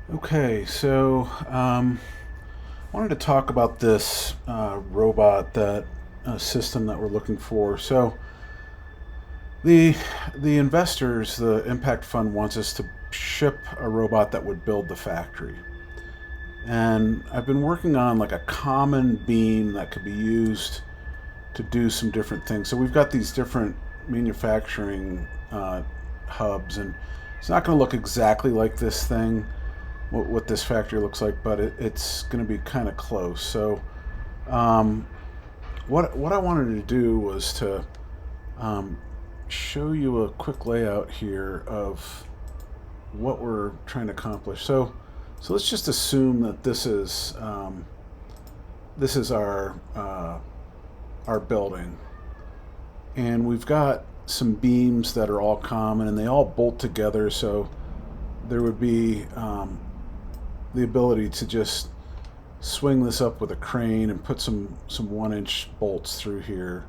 Okay, so I wanted to talk about this robot that system that we're looking for. So the the investors, the impact fund wants us to ship a robot that would build the factory. And I've been working on like a common beam that could be used to do some different things. So we've got these different manufacturing hubs, and it's not going to look exactly like this thing, what this factory looks like, but it's going to be kind of close. So, um, what I wanted to do was to um, show you a quick layout here of what we're trying to accomplish. So let's just assume that this is our building, and we've got some beams that are all common, and they all bolt together. So there would be the ability to just swing this up with a crane and put some 1 inch bolts through here,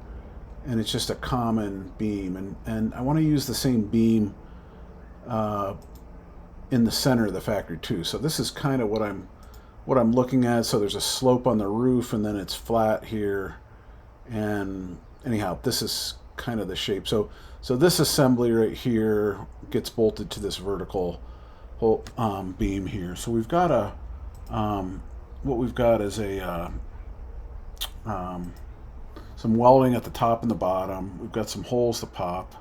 and it's just a common beam. And I want to use the same beam uh, in the center of the factory too. So this is kind of what I'm looking at. So there's a slope on the roof, and then it's flat here. And anyhow, this is kind of the shape. So this assembly right here gets bolted to this vertical beam here. So we've got what we've got is um, some welding at the top and the bottom. We've got some holes to pop,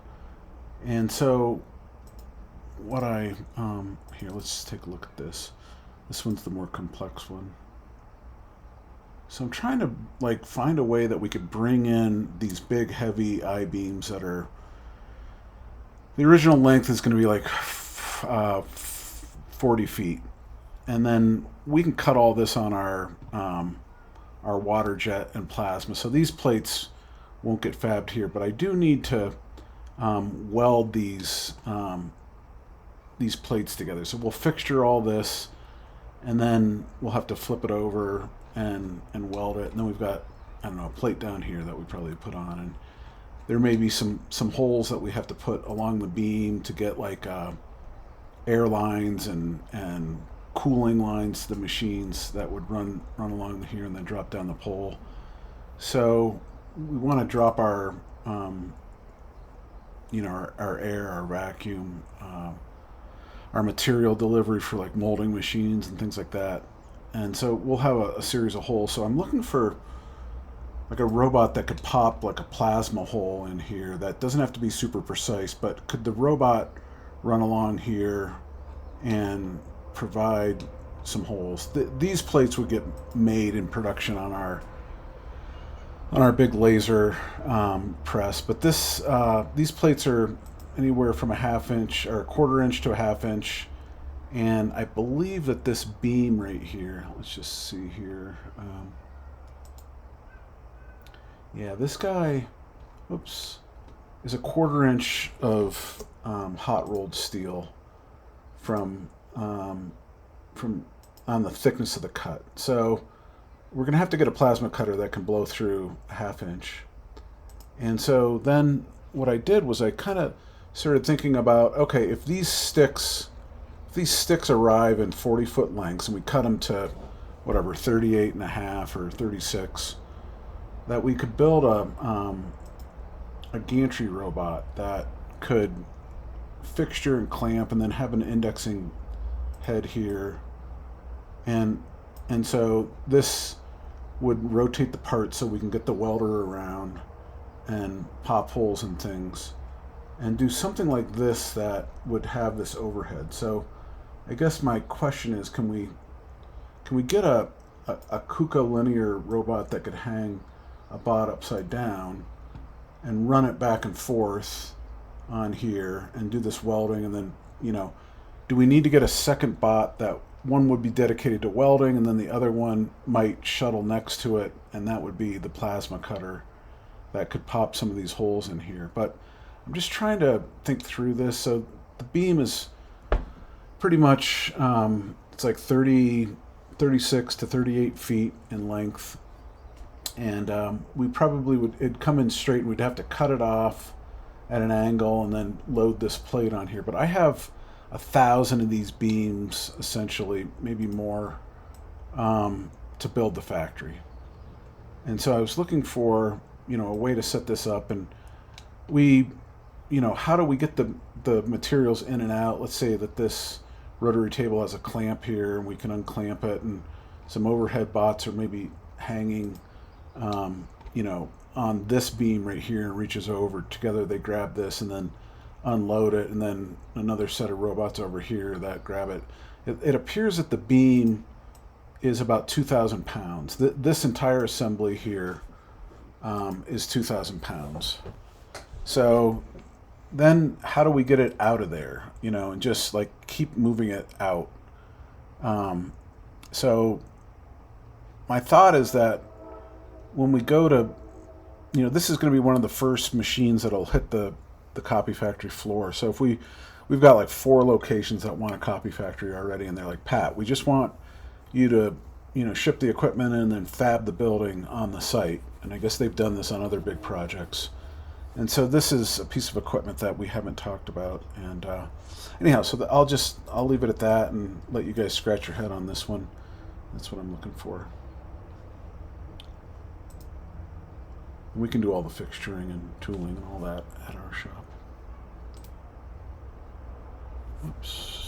and so what I here, let's take a look at this. This one's the more complex one. So I'm trying to like find a way that we could bring in these big heavy I beams that are the original length is going to be like 40 feet, and then we can cut all this on our water jet and plasma. So these plates won't get fabbed here, but I do need to weld these plates together. So we'll fixture all this, and then we'll have to flip it over and weld it. And then we've got, I don't know, a plate down here that we probably put on, and there may be some holes that we have to put along the beam to get like air lines and cooling lines to the machines that would run along here and then drop down the pole. So we want to drop our our air, our vacuum, our material delivery for like molding machines and things like that. And so we'll have a series of holes. So I'm looking for like a robot that could pop like a plasma hole in here that doesn't have to be super precise, but could the robot run along here and provide some holes? These plates would get made in production on our big laser press, but these plates are anywhere from a half inch or a quarter inch to a half inch. And I believe that this beam right here, let's just see here. Yeah, this guy, oops, is a quarter inch of hot rolled steel from from on the thickness of the cut. So we're going to have to get a plasma cutter that can blow through a half inch. And so then what I did was I kind of started thinking about, okay, if these sticks arrive in 40-foot lengths and we cut them to whatever 38 and a half or 36, that we could build a gantry robot that could fixture and clamp and then have an indexing head here, and so this would rotate the parts so we can get the welder around and pop holes and things and do something like this that would have this overhead. So I guess my question is, can we get a KUKA linear robot that could hang a bot upside down and run it back and forth on here and do this welding? And then, do we need to get a second bot that one would be dedicated to welding and then the other one might shuttle next to it, and that would be the plasma cutter that could pop some of these holes in here? But I'm just trying to think through this. So the beam is pretty much it's like 36 to 38 feet in length, and we probably would, it'd come in straight, and we'd have to cut it off at an angle and then load this plate on here. But I have 1,000 of these beams, essentially, maybe more, to build the factory. And so I was looking for, a way to set this up, and we, how do we get the materials in and out? Let's say that this rotary table has a clamp here, and we can unclamp it, and some overhead bots are maybe hanging, on this beam right here, and reaches over. Together they grab this and then unload it, and then another set of robots over here that grab it. It appears that the beam is about 2,000 pounds. This entire assembly here is 2,000 pounds. So then how do we get it out of there, and just like keep moving it out? So my thought is that when we go to, this is going to be one of the first machines that'll hit the copy factory floor. So if we've got like 4 locations that want a copy factory already, and they're like, Pat, we just want you to, ship the equipment in and then fab the building on the site. And I guess they've done this on other big projects. And so this is a piece of equipment that we haven't talked about. And anyhow, so I'll leave it at that and let you guys scratch your head on this one. That's what I'm looking for. And we can do all the fixturing and tooling and all that at our shop. Oops.